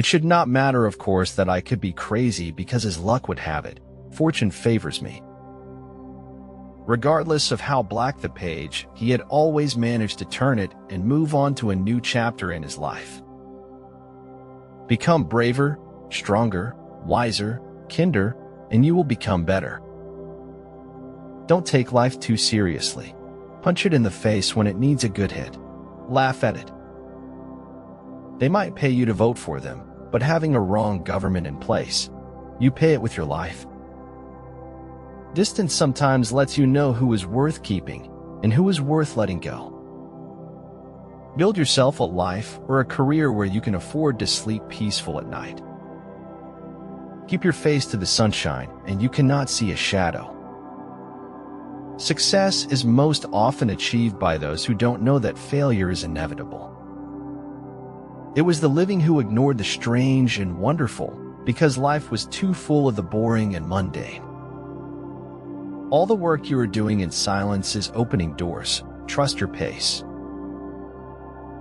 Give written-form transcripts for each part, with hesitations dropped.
It should not matter, of course, that I could be crazy because as luck would have it, fortune favors me. Regardless of how black the page, he had always managed to turn it and move on to a new chapter in his life. Become braver, stronger, wiser, kinder, and you will become better. Don't take life too seriously. Punch it in the face when it needs a good hit. Laugh at it. They might pay you to vote for them, but having a wrong government in place, you pay it with your life. Distance sometimes lets you know who is worth keeping and who is worth letting go. Build yourself a life or a career where you can afford to sleep peaceful at night. Keep your face to the sunshine and you cannot see a shadow. Success is most often achieved by those who don't know that failure is inevitable. It was the living who ignored the strange and wonderful because life was too full of the boring and mundane. All the work you are doing in silence is opening doors. Trust your pace.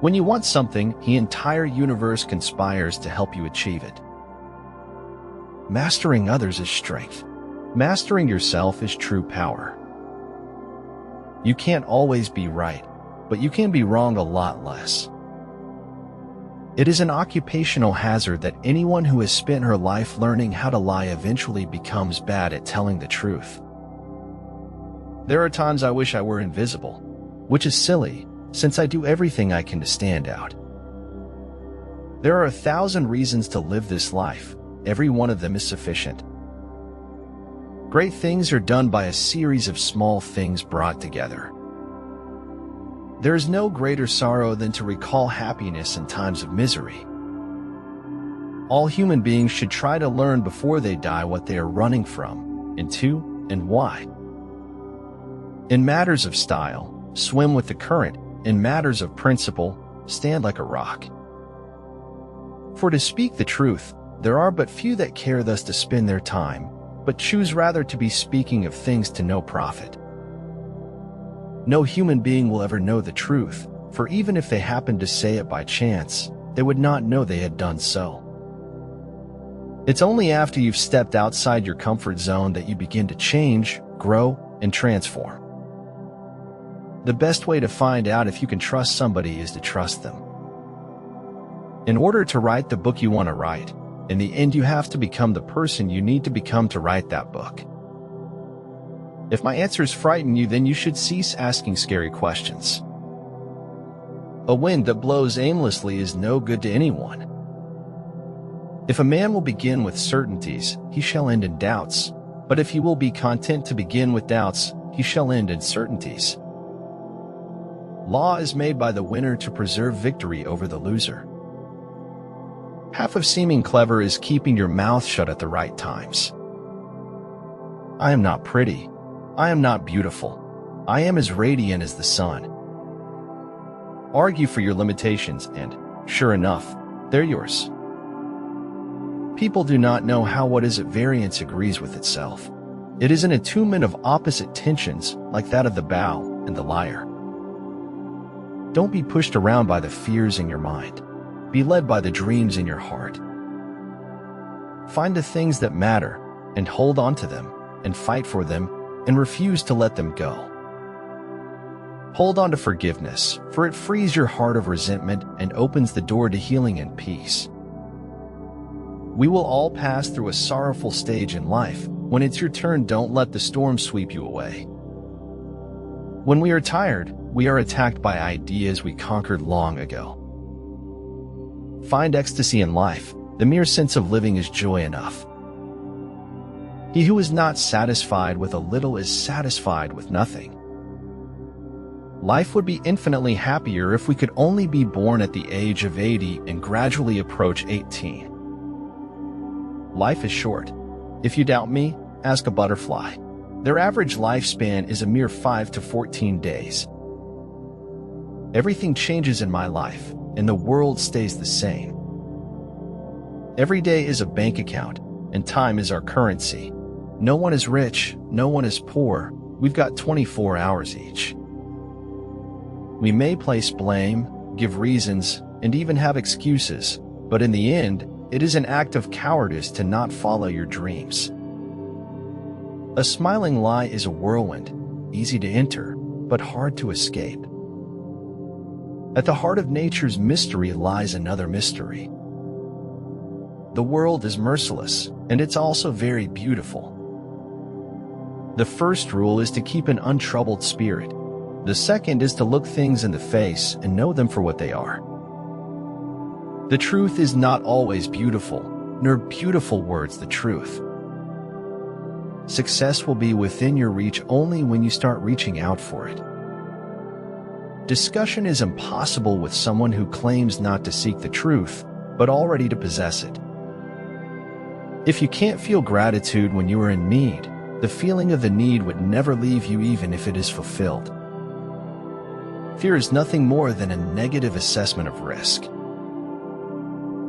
When you want something, the entire universe conspires to help you achieve it. Mastering others is strength. Mastering yourself is true power. You can't always be right, but you can be wrong a lot less. It is an occupational hazard that anyone who has spent her life learning how to lie eventually becomes bad at telling the truth. There are times I wish I were invisible, which is silly, since I do everything I can to stand out. There are 1,000 reasons to live this life. Every one of them is sufficient. Great things are done by a series of small things brought together. There is no greater sorrow than to recall happiness in times of misery. All human beings should try to learn before they die what they are running from, and to, and why. In matters of style, swim with the current. In matters of principle, stand like a rock. For to speak the truth, there are but few that care thus to spend their time, but choose rather to be speaking of things to no profit. No human being will ever know the truth, for even if they happened to say it by chance, they would not know they had done so. It's only after you've stepped outside your comfort zone that you begin to change, grow, and transform. The best way to find out if you can trust somebody is to trust them. In order to write the book you want to write, in the end you have to become the person you need to become to write that book. If my answers frighten you, then you should cease asking scary questions. A wind that blows aimlessly is no good to anyone. If a man will begin with certainties, he shall end in doubts. But if he will be content to begin with doubts, he shall end in certainties. Law is made by the winner to preserve victory over the loser. Half of seeming clever is keeping your mouth shut at the right times. I am not pretty. I am not beautiful. I am as radiant as the sun. Argue for your limitations and, sure enough, they're yours. People do not know how what is at variance agrees with itself. It is an attunement of opposite tensions like that of the bow and the lyre. Don't be pushed around by the fears in your mind. Be led by the dreams in your heart. Find the things that matter and hold on to them and fight for them and refuse to let them go. Hold on to forgiveness, for it frees your heart of resentment and opens the door to healing and peace. We will all pass through a sorrowful stage in life. When it's your turn, don't let the storm sweep you away. When we are tired, we are attacked by ideas we conquered long ago. Find ecstasy in life. The mere sense of living is joy enough. He who is not satisfied with a little is satisfied with nothing. Life would be infinitely happier if we could only be born at the age of 80 and gradually approach 18. Life is short. If you doubt me, ask a butterfly. Their average lifespan is a mere 5 to 14 days. Everything changes in my life, and the world stays the same. Every day is a bank account, and time is our currency. No one is rich, no one is poor. We've got 24 hours each. We may place blame, give reasons, and even have excuses, but in the end, It is an act of cowardice to not follow your dreams. A smiling lie is a whirlwind, easy to enter, but hard to escape. At the heart of nature's mystery lies another mystery. The world is merciless, and it's also very beautiful. The first rule is to keep an untroubled spirit. The second is to look things in the face and know them for what they are. The truth is not always beautiful, nor beautiful words the truth. Success will be within your reach only when you start reaching out for it. Discussion is impossible with someone who claims not to seek the truth, but already to possess it. If you can't feel gratitude when you are in need, the feeling of the need would never leave you even if it is fulfilled. Fear is nothing more than a negative assessment of risk.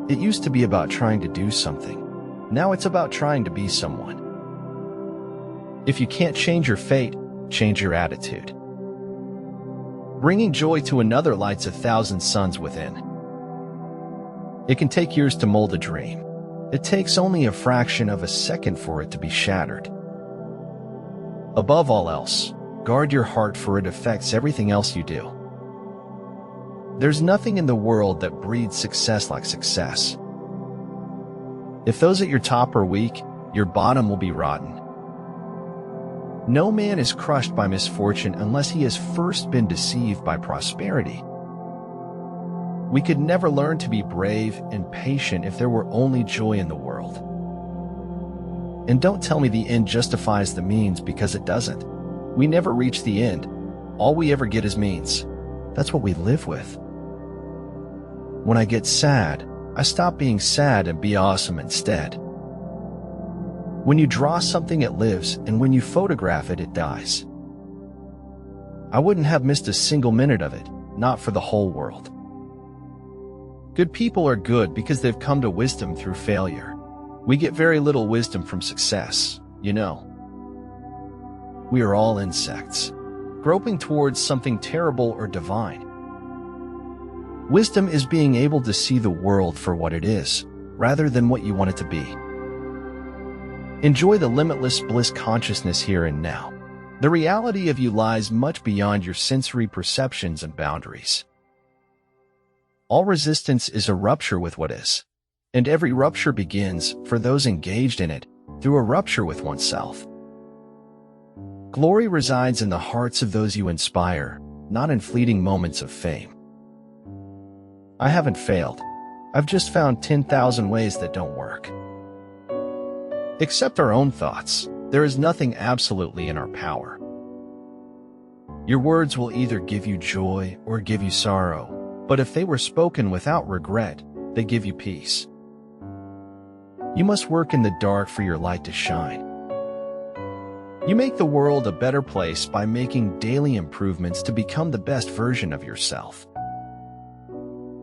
It used to be about trying to do something. Now it's about trying to be someone. If you can't change your fate, change your attitude. Bringing joy to another lights 1,000 suns within. It can take years to mold a dream. It takes only a fraction of a second for it to be shattered. Above all else, guard your heart, for it affects everything else you do. There's nothing in the world that breeds success like success. If those at your top are weak, your bottom will be rotten. No man is crushed by misfortune unless he has first been deceived by prosperity. We could never learn to be brave and patient if there were only joy in the world. And don't tell me the end justifies the means, because it doesn't. We never reach the end. All we ever get is means. That's what we live with. When I get sad, I stop being sad and be awesome instead. When you draw something, it lives, and when you photograph it, it dies. I wouldn't have missed a single minute of it, not for the whole world. Good people are good because they've come to wisdom through failure. We get very little wisdom from success, you know. We are all insects, groping towards something terrible or divine. Wisdom is being able to see the world for what it is, rather than what you want it to be. Enjoy the limitless bliss consciousness here and now. The reality of you lies much beyond your sensory perceptions and boundaries. All resistance is a rupture with what is, and every rupture begins, for those engaged in it, through a rupture with oneself. Glory resides in the hearts of those you inspire, not in fleeting moments of fame. I haven't failed. I've just found 10,000 ways that don't work. Except our own thoughts, there is nothing absolutely in our power. Your words will either give you joy or give you sorrow, but if they were spoken without regret, they give you peace. You must work in the dark for your light to shine. You make the world a better place by making daily improvements to become the best version of yourself.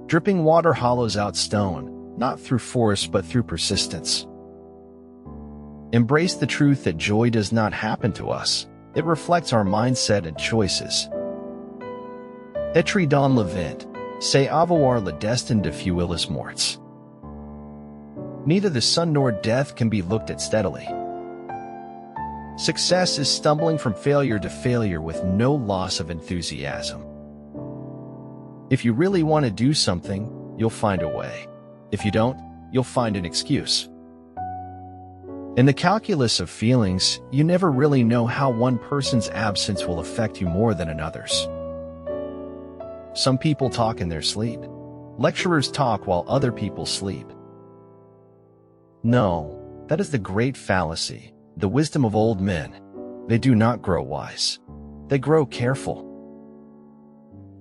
Dripping water hollows out stone, not through force but through persistence. Embrace the truth that joy does not happen to us. It reflects our mindset and choices. Etri dans le vent, c'est avoir le destin de fuiles morts. Neither the sun nor death can be looked at steadily. Success is stumbling from failure to failure with no loss of enthusiasm. If you really want to do something, you'll find a way. If you don't, you'll find an excuse. In the calculus of feelings, you never really know how one person's absence will affect you more than another's. Some people talk in their sleep. Lecturers talk while other people sleep. No, that is the great fallacy, the wisdom of old men. They do not grow wise. They grow careful.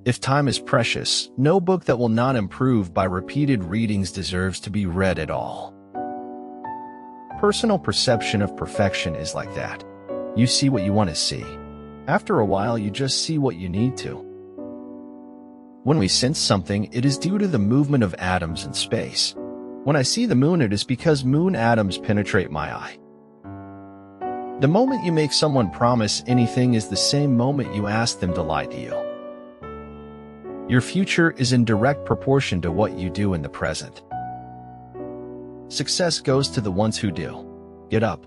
If time is precious, no book that will not improve by repeated readings deserves to be read at all. Personal perception of perfection is like that. You see what you want to see. After a while, you just see what you need to. When we sense something, it is due to the movement of atoms in space. When I see the moon, it is because moon atoms penetrate my eye. The moment you make someone promise anything is the same moment you ask them to lie to you. Your future is in direct proportion to what you do in the present. Success goes to the ones who do. Get up.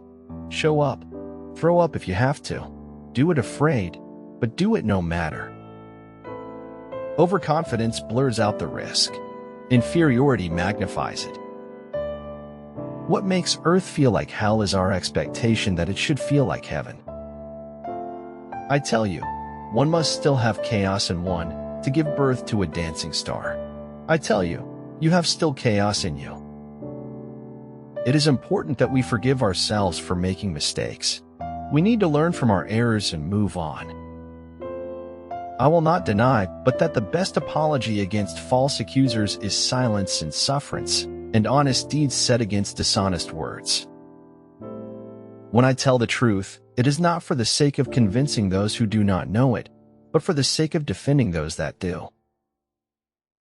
Show up. Throw up if you have to. Do it afraid, but do it no matter. Overconfidence blurs out the risk. Inferiority magnifies it. What makes Earth feel like hell is our expectation that it should feel like heaven. I tell you, one must still have chaos in one to give birth to a dancing star. I tell you, you have still chaos in you. It is important that we forgive ourselves for making mistakes. We need to learn from our errors and move on. I will not deny, but that the best apology against false accusers is silence and sufferance, and honest deeds said against dishonest words. When I tell the truth, it is not for the sake of convincing those who do not know it, but for the sake of defending those that do.